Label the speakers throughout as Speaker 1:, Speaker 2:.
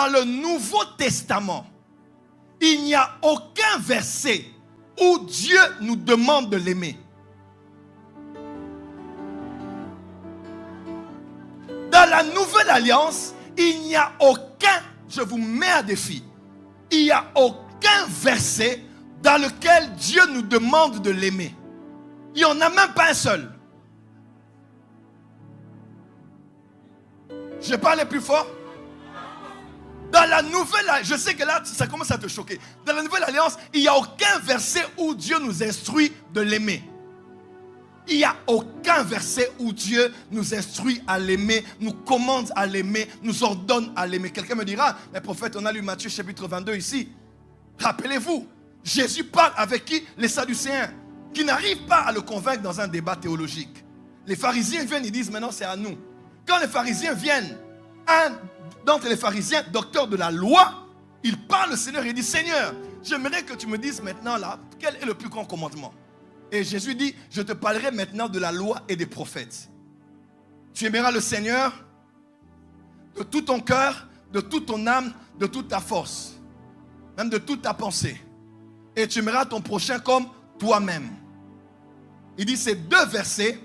Speaker 1: Dans le Nouveau Testament, il n'y a aucun verset où Dieu nous demande de l'aimer. Dans la Nouvelle Alliance, il n'y a aucun, je vous mets à défi, il n'y a aucun verset dans lequel Dieu nous demande de l'aimer. Il n'y en a même pas un seul. Je parle plus fort. Dans la Nouvelle Alliance, je sais que là, ça commence à te choquer. Dans la Nouvelle Alliance, il n'y a aucun verset où Dieu nous instruit de l'aimer. Il n'y a aucun verset où Dieu nous instruit à l'aimer, nous commande à l'aimer, nous ordonne à l'aimer. Quelqu'un me dira, mais prophète, on a lu Matthieu chapitre 22 ici. Rappelez-vous, Jésus parle avec qui? Les Sadducéens, qui n'arrivent pas à le convaincre dans un débat théologique. Les pharisiens viennent, ils disent, maintenant c'est à nous. Quand les pharisiens viennent, un d'entre les pharisiens, docteur de la loi, il parle au Seigneur et dit, Seigneur, j'aimerais que tu me dises maintenant là, quel est le plus grand commandement? Et Jésus dit, je te parlerai maintenant de la loi et des prophètes. Tu aimeras le Seigneur de tout ton cœur, de toute ton âme, de toute ta force, même de toute ta pensée. Et tu aimeras ton prochain comme toi-même. Il dit, ces deux versets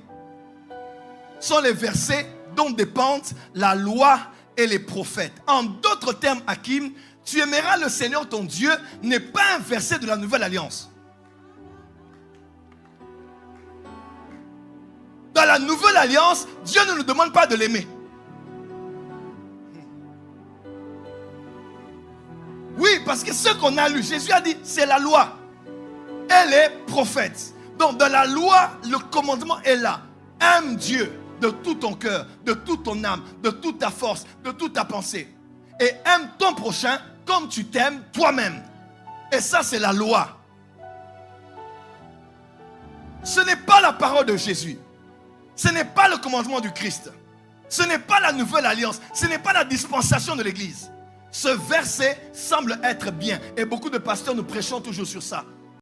Speaker 1: sont les versets dont dépendent la loi et les prophètes. En d'autres termes, Hakim, tu aimeras le Seigneur ton Dieu n'est pas un verset de la Nouvelle Alliance. Dans la Nouvelle Alliance, Dieu ne nous demande pas de l'aimer. Oui, parce que ce qu'on a lu, Jésus a dit, c'est la loi. Elle est prophète. Donc dans la loi, le commandement est là. Aime Dieu de tout ton cœur, de toute ton âme, de toute ta force, de toute ta pensée. Et aime ton prochain comme tu t'aimes toi-même. Et ça, c'est la loi. Ce n'est pas la parole de Jésus. Ce n'est pas le commandement du Christ. Ce n'est pas la nouvelle alliance. Ce n'est pas la dispensation de l'Église. Ce verset semble être bien. Et beaucoup de pasteurs nous prêchons toujours sur ça.